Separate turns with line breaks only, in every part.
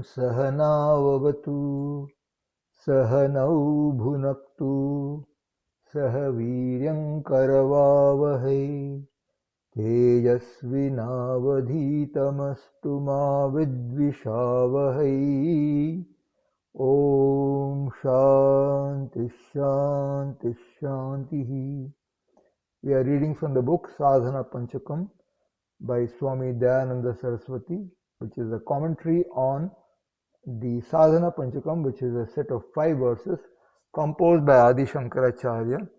सहनाववतु सहनौ भुनक्तु सह वीर्यं करवावहै तेजस्विनावधीतमस्तु मा विद्विषावहै। Om Shanti Shanti Shanti. We are reading from the book Sadhana Panchakam by Swami Dayananda Saraswati, which is a commentary on the Sadhana Panchakam, which is a set of 5 verses composed by Adi Shankaracharya,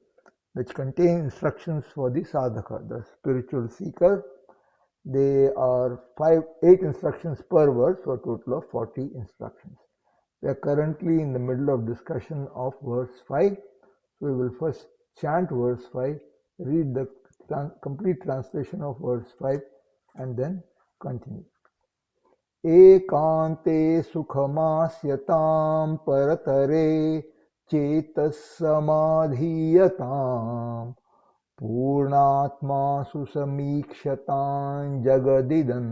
which contain instructions for the sadhaka, the spiritual seeker. They are 8 instructions per verse, for a total of 40 instructions. We are currently in the middle of discussion of verse 5. So we will first chant verse 5, read the complete translation of verse 5 and then continue. Ekante sukhamasyatam paratare chetas samadhiyatam purnatma susamikshatan jagadidam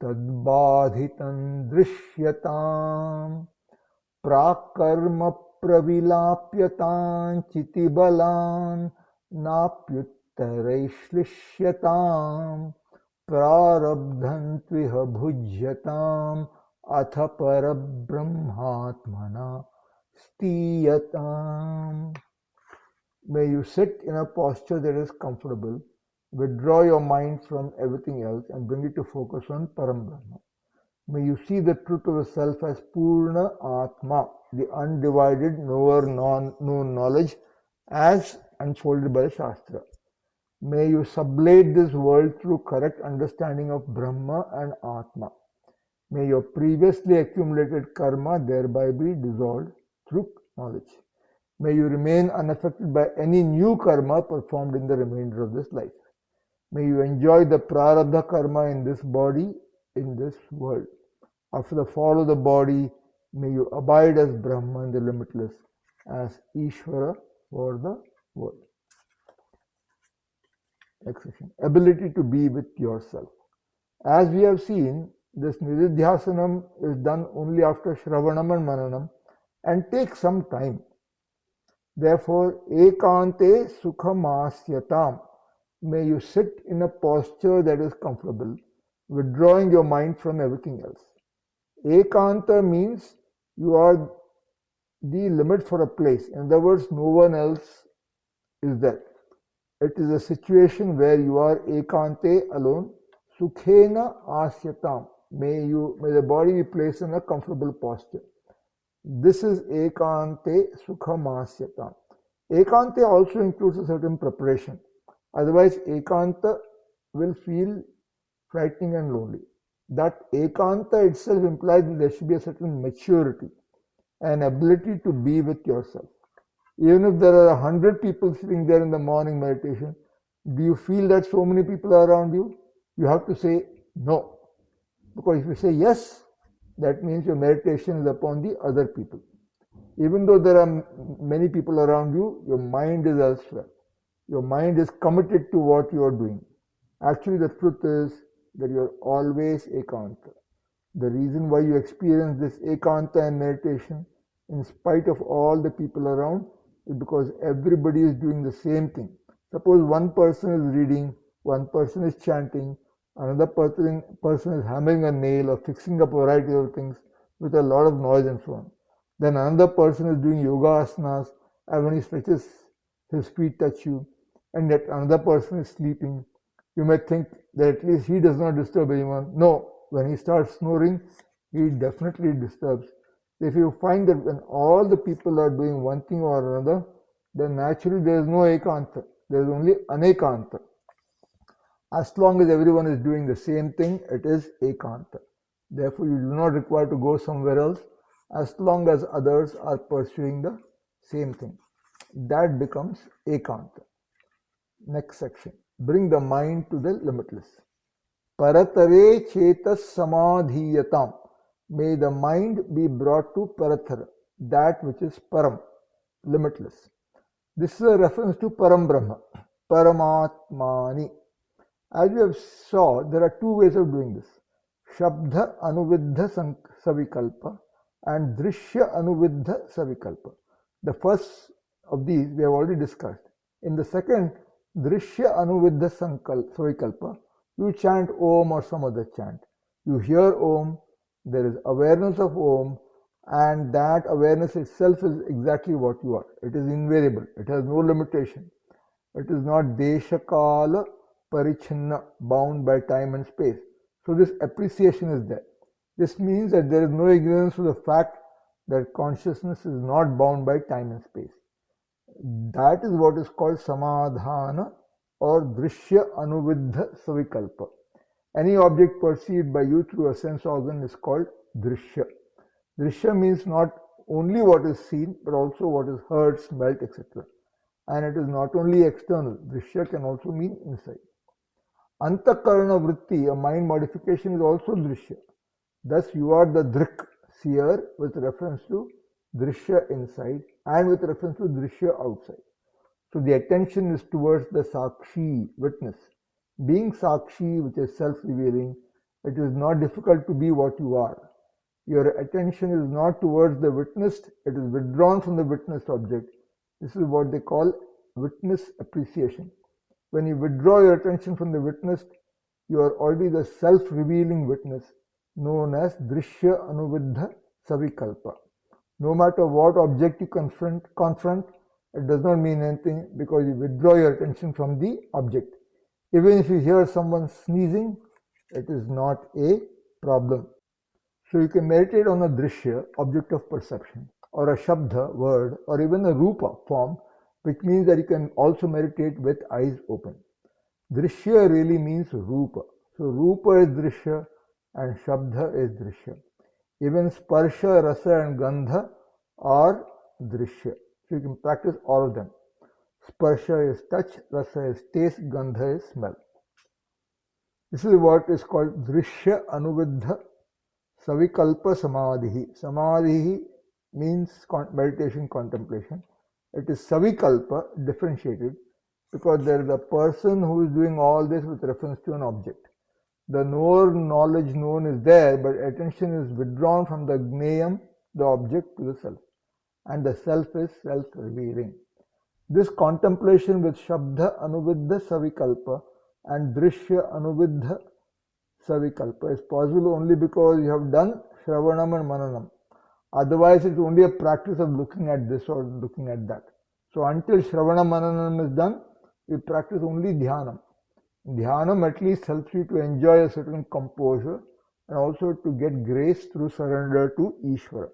तद्बाधितं दृश्यतां प्राक्कर्म प्रविलाप्यतां चितिबलान् नाप्युत्तरैश्लिष्यतां प्रारब्धं त्विह भुज्यताम् अथ परब्रह्मात्मना स्तीयताम्. May you sit in a posture that is comfortable. Withdraw your mind from everything else and bring it to focus on Param Brahma. May you see the truth of the self as Purna Atma, the undivided knower, known knowledge as unfolded by the Shastra. May you sublate this world through correct understanding of Brahma and Atma. May your previously accumulated karma thereby be dissolved through knowledge. May you remain unaffected by any new karma performed in the remainder of this life. May you enjoy the prarabdha karma in this body, in this world. After the fall of the body, may you abide as Brahman, the limitless, as Ishvara for the world. Next section. Ability to be with yourself. As we have seen, this nididhyasanam is done only after Shravanam and Mananam and takes some time. Therefore, ekante sukhamasyatam. May you sit in a posture that is comfortable, withdrawing your mind from everything else. Ekanta means you are the limit for a place. In other words, no one else is there. It is a situation where you are ekante, alone. Sukhena asyatam. May the body be placed in a comfortable posture. This is ekante sukhamasyatam. Ekante also includes a certain preparation. Otherwise, ekanta will feel frightening and lonely. That ekanta itself implies that there should be a certain maturity, an ability to be with yourself. Even if there are 100 people sitting there in the morning meditation, do you feel that so many people are around you? You have to say no. Because if you say yes, that means your meditation is upon the other people. Even though there are many people around you, your mind is elsewhere. Your mind is committed to what you are doing. Actually, the truth is that you are always ekanta. The reason why you experience this ekanta and meditation, in spite of all the people around, is because everybody is doing the same thing. Suppose one person is reading, one person is chanting, another person is hammering a nail or fixing up a variety of things with a lot of noise and so on. Then another person is doing yoga asanas, and when he stretches, his feet touch you. And yet another person is sleeping. You may think that at least he does not disturb anyone. No, when he starts snoring, he definitely disturbs. If you find that when all the people are doing one thing or another, then naturally there is no ekanta. There is only anekanta. As long as everyone is doing the same thing, it is ekanta. Therefore, you do not require to go somewhere else as long as others are pursuing the same thing. That becomes ekanta. Next section. Bring the mind to the limitless. Paratare chetas samadhiyatam. May the mind be brought to Parathara, that which is Param, limitless. This is a reference to Param Brahma, Paramatmani. As we have saw, there are 2 ways of doing this. Shabda Anuviddha Savikalpa and Drishya Anuviddha Savikalpa. The first of these we have already discussed. In the second, Drishya Anuviddha Savikalpa, you chant Om or some other chant. You hear Om, there is awareness of Om, and that awareness itself is exactly what you are. It is invariable, it has no limitation. It is not Deshakala Parichinna, bound by time and space. So this appreciation is there. This means that there is no ignorance of the fact that consciousness is not bound by time and space. That is what is called Samadhana or Drishya Anuviddha Savikalpa. Any object perceived by you through a sense organ is called Drishya. Drishya means not only what is seen, but also what is heard, smelt, etc. And it is not only external. Drishya can also mean inside. Antakarana vritti, a mind modification, is also Drishya. Thus you are the Drik, seer, with reference to Drishya inside and with reference to Drishya outside. So the attention is towards the Sakshi, witness. Being Sakshi, which is self-revealing, it is not difficult to be what you are. Your attention is not towards the witnessed, it is withdrawn from the witnessed object. This is what they call witness appreciation. When you withdraw your attention from the witnessed, you are already the self-revealing witness, known as Drishya Anuviddha Savikalpa. No matter what object you confront, it does not mean anything because you withdraw your attention from the object. Even if you hear someone sneezing, it is not a problem. So you can meditate on a Drishya, object of perception, or a Shabda, word, or even a Rupa, form, which means that you can also meditate with eyes open. Drishya really means Rupa. So Rupa is Drishya and Shabda is Drishya. Even Sparsha, Rasa and Gandha are Drishya. So you can practice all of them. Sparsha is touch, Rasa is taste, Gandha is smell. This is what is called Drishya Anuviddha Savikalpa Samadhi. Samadhi means meditation, contemplation. It is Savikalpa, differentiated, because there is a person who is doing all this with reference to an object. The knower, knowledge known is there, but attention is withdrawn from the gnayam, the object, to the self. And the self is self-revealing. This contemplation with Shabda Anuviddha Savikalpa and Drishya Anuviddha Savikalpa is possible only because you have done Shravanam and Mananam. Otherwise, it's only a practice of looking at this or looking at that. So until Shravanam Mananam is done, we practice only Dhyanam. Dhyanam at least helps you to enjoy a certain composure and also to get grace through surrender to Ishvara.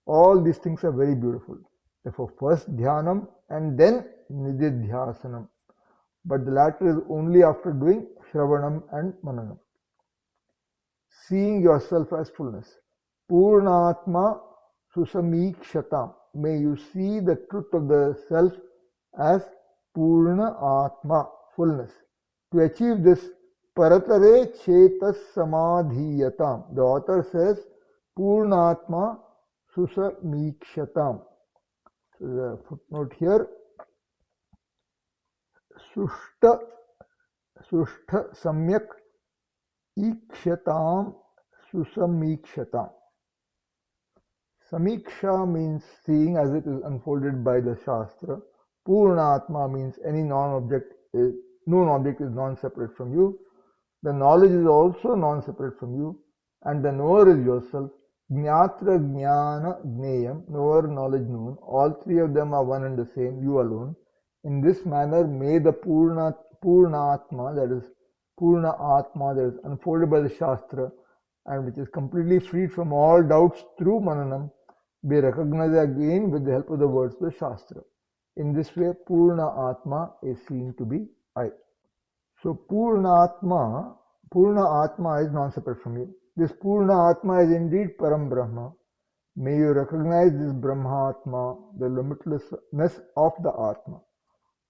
All these things are very beautiful. Therefore, first Dhyanam and then Nididhyasanam. But the latter is only after doing Shravanam and Mananam. Seeing yourself as fullness. Purnatma Susamikshatam. May you see the truth of the self as Purna Atma, fullness. To achieve this, Paratare Chetas Samadhiyatam. The author says Purnatma Susamikshatam. So the footnote here. Sushta Samyak Ikshatam Susamikshatam. Samiksha means seeing as it is unfolded by the Shastra. Purnatma means any known object is non-separate from you. The knowledge is also non-separate from you, and the knower is yourself. Jnatra Jnana Gneyam, knower, knowledge, known. All three of them are one and the same, you alone. In this manner, may the Purnatma, that is Purna Atma, that is unfolded by the Shastra and which is completely freed from all doubts through Mananam, be recognized again with the help of the words of the Shastra. In this way, Purna Atma is seen to be I. So Purna Atma is non-separate from you. This Purna Atma is indeed Param Brahma. May you recognize this Brahmatma, the limitlessness of the Atma.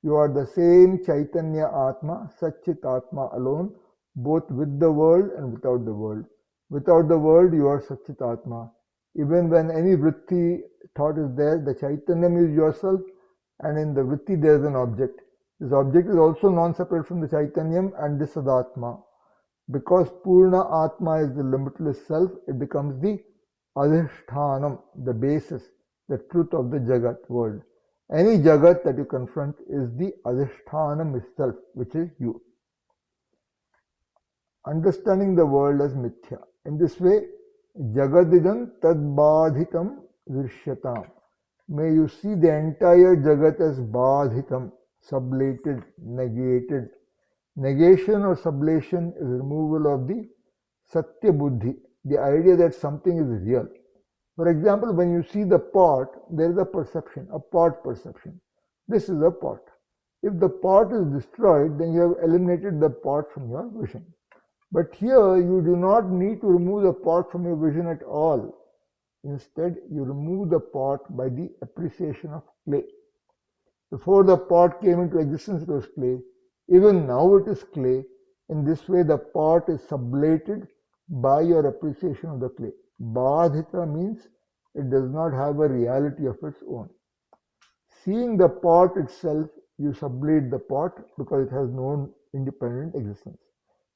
You are the same Chaitanya Atma, Satchit Atma alone, both with the world and without the world. Without the world, you are Satchit Atma. Even when any vritti thought is there, the Chaitanyam is yourself, and in the vritti there is an object. This object is also non-separate from the Chaitanyam and this Sadatma. Because Purna Atma is the limitless self, it becomes the Adhishthanam, the basis, the truth of the Jagat world. Any Jagat that you confront is the Adhishthanam itself, which is you. Understanding the world as Mithya. In this way, Jagadidam Tadbadhitam Vrishyatam. May you see the entire Jagat as Badhitam, sublated, negated. Negation or sublation is removal of the Satya Buddhi, the idea that something is real. For example, when you see the pot, there is a perception, a pot perception. This is a pot. If the pot is destroyed, then you have eliminated the pot from your vision. But here, you do not need to remove the pot from your vision at all. Instead, you remove the pot by the appreciation of clay. Before the pot came into existence, it was clay. Even now it is clay. In this way, the pot is sublated by your appreciation of the clay. Badhita means it does not have a reality of its own. Seeing the pot itself, you sublate the pot because it has no independent existence.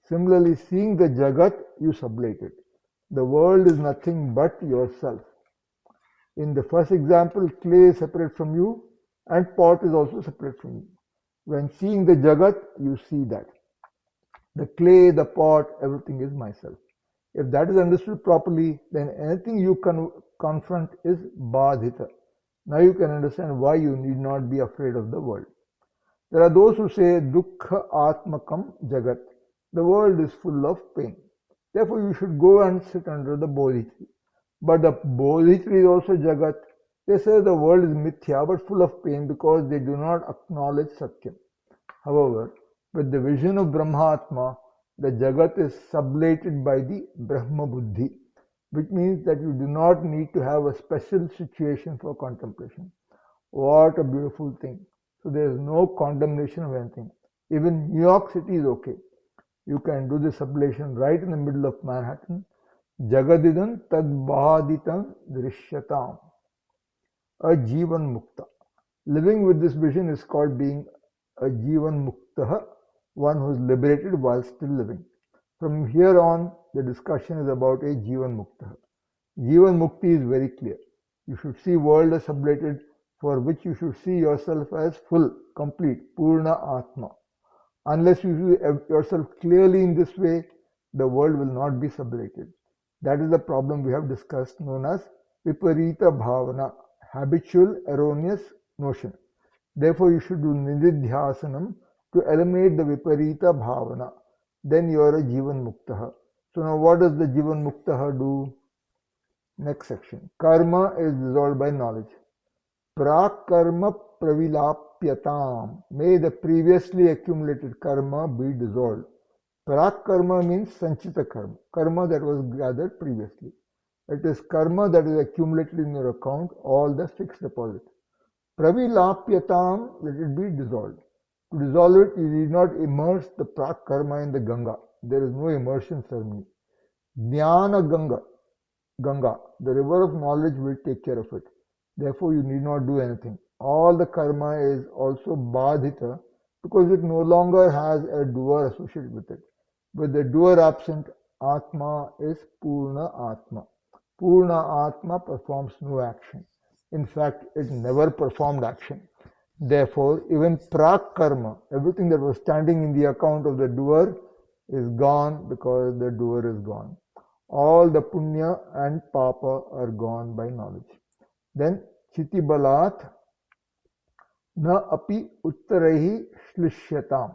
Similarly, seeing the Jagat, you sublate it. The world is nothing but yourself. In the first example, clay is separate from you and pot is also separate from you. When seeing the Jagat, you see that. The clay, the pot, everything is myself. If that is understood properly, then anything you confront is Badhita. Now you can understand why you need not be afraid of the world. There are those who say, Dukkha Atmakam Jagat. The world is full of pain. Therefore, you should go and sit under the Bodhi tree. But the Bodhi tree is also Jagat. They say the world is Mithya, but full of pain because they do not acknowledge Satyam. However, with the vision of Brahmatma, the Jagat is sublated by the Brahma Buddhi, which means that you do not need to have a special situation for contemplation. What a beautiful thing. So there is no condemnation of anything. Even New York City is okay. You can do the sublation right in the middle of Manhattan. Jagadidam tadbhaditam drishyatam. A Jivan Mukta. Living with this vision is called being a Jivan Muktaha, one who is liberated while still living. From here on, the discussion is about a Jivan Muktaha. Jivan Mukti is very clear. You should see world as sublated, for which you should see yourself as full, complete, Purna Atma. Unless you see yourself clearly in this way, the world will not be sublated. That is the problem we have discussed, known as Viparita Bhavana, habitual erroneous notion. Therefore, you should do Nididhyasanam to eliminate the Viparita Bhavana. Then you are a Jivan Muktaha. So now what does the Jivan Muktaha do? Next section. Karma is dissolved by knowledge. Prakarma pravilapyatam. May the previously accumulated karma be dissolved. Prakarma means sanchita karma, karma that was gathered previously. It is karma that is accumulated in your account, all the fixed deposit. Pravilapyatam, let it be dissolved. To dissolve it, you need not immerse the prakarma in the Ganga. There is no immersion ceremony. Jnana Ganga, the river of knowledge will take care of it. Therefore, you need not do anything. All the karma is also badhita because it no longer has a doer associated with it. With the doer absent, Atma is Purna Atma. Purna Atma performs no action. In fact, it never performed action. Therefore, even prak karma, everything that was standing in the account of the doer, is gone because the doer is gone. All the punya and papa are gone by knowledge. Then, chiti balat na api uttarahi shlishyatam.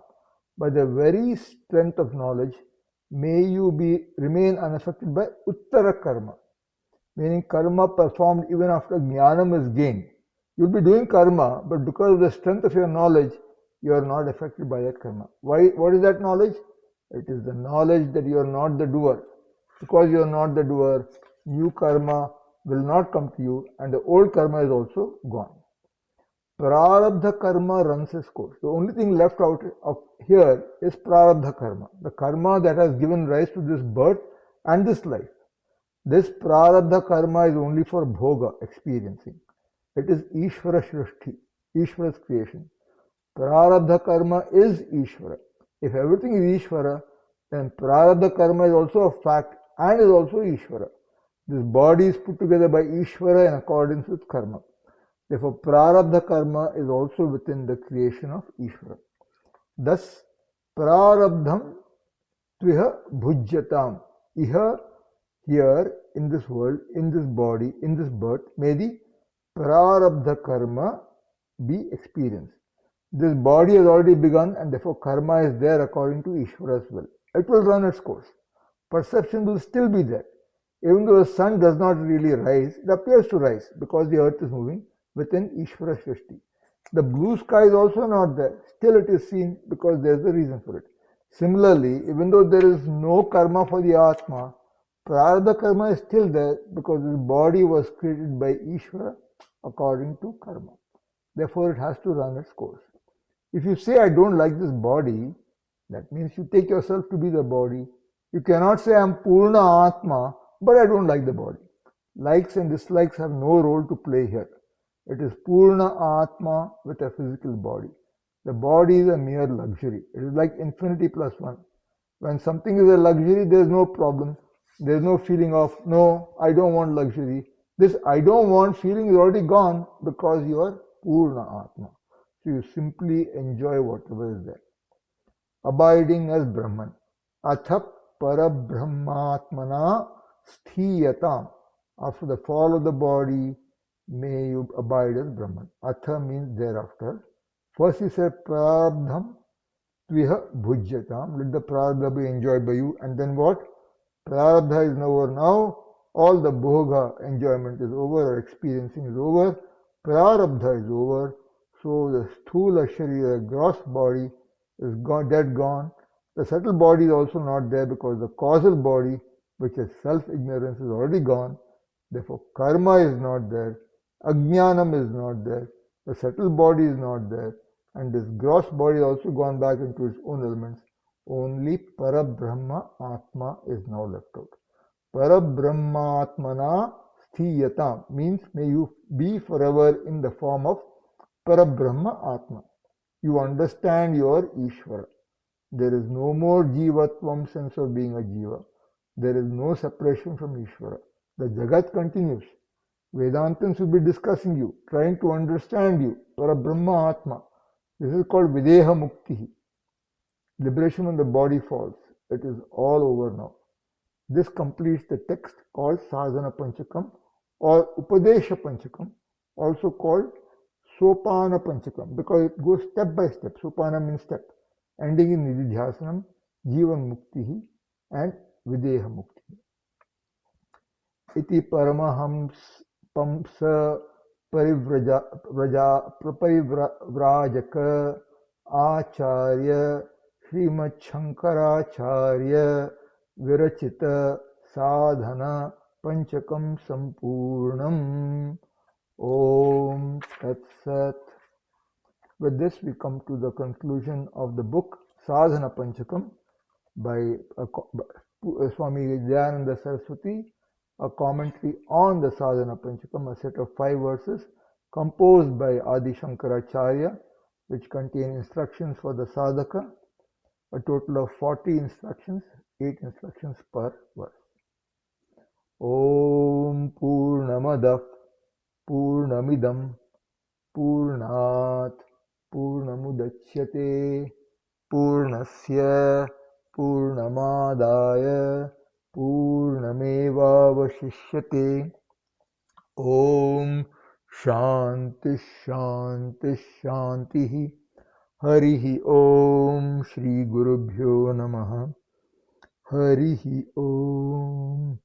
By the very strength of knowledge, may you remain unaffected by uttara karma, meaning karma performed even after jnanam is gained. You'll be doing karma, but because of the strength of your knowledge, you are not affected by that karma. Why? What is that knowledge? It is the knowledge that you are not the doer. Because you are not the doer, new karma will not come to you, and the old karma is also gone. Prarabdha karma runs its course. The only thing left out of here is prarabdha karma, the karma that has given rise to this birth and this life. This prarabdha karma is only for bhoga, experiencing. It is Ishvara Shrishti, Ishvara's creation. Prarabdha karma is Ishvara. If everything is Ishvara, And prarabdha karma is also a fact and is also Ishvara. This body is put together by Ishvara in accordance with karma. Therefore, prarabdha karma is also within the creation of Ishvara. Thus, prarabdham tviha bhujyatam. Iha, here in this world, in this body, in this birth, may the prarabdha karma be experienced. This body has already begun and therefore karma is there according to Ishvara's will. It will run its course. Perception will still be there. Even though the sun does not really rise, it appears to rise because the earth is moving within Ishvara Shrishti. The blue sky is also not there. Still it is seen because there is a reason for it. Similarly, even though there is no karma for the Atma, prarabdha karma is still there because this body was created by Ishvara according to karma. Therefore, it has to run its course. If you say, I don't like this body, that means you take yourself to be the body. You cannot say, I am Purna Atma, but I don't like the body. Likes and dislikes have no role to play here. It is Purna Atma with a physical body. The body is a mere luxury. It is like infinity plus one. When something is a luxury, there is no problem. There is no feeling of, no, I don't want luxury. This I don't want feeling is already gone because you are Purna Atma. So you simply enjoy whatever is there. Abiding as Brahman. Atha Parabrahmatmana Sthiyatam. After the fall of the body, may you abide as Brahman. Atha means thereafter. First he said Prarabdham Tviha Bhujyatam. Let the Prarabdha be enjoyed by you. And then what? Prarabdha is over now. All the bhoga enjoyment is over, or experiencing is over. Prarabdha is over. So the sthula sharira, gross body, is gone, dead gone. The subtle body is also not there because the causal body, which is self-ignorance, is already gone. Therefore, karma is not there. Ajnanam is not there. The subtle body is not there. And this gross body is also gone back into its own elements. Only Parabrahma Atma is now left out. Parabrahmatmana Sthiyatam means may you be forever in the form of Parabrahma Atma. You understand your Ishvara. There is no more Jivatvam sense of being a Jiva. There is no separation from Ishvara. The Jagat continues. Vedantins will be discussing you, trying to understand you, Parabrahma Atma. This is called Videha Mukti. Liberation when the body falls. It is all over now. This completes the text called Sadhana Panchakam or Upadesha Panchakam, also called Sopana Panchakam, because it goes step by step. Sopana means step, ending in Nididhyasanam, Jivan Muktihi, and Videha Muktihi. Iti Paramahams Pamsa Parivrajaka Acharya Srimad Shankaracharya Virachita Sadhana Panchakam Sampurnam. Om Tat Sat. With this, we come to the conclusion of the book Sadhana Panchakam by Swami Dayananda Saraswati, a commentary on the Sadhana Panchakam, a set of 5 verses composed by Adi Shankaracharya, which contain instructions for the sadhaka, a total of 40 instructions, 8 instructions per verse. Om Purnamadav Purnamidam Purnat Purnamudachyate Purnasya Purnamadaya Purnamevavashishyate. Om Shanti Shanti Shanti. Harihi Om Shri Gurubhyo Namaha. Harihi Om.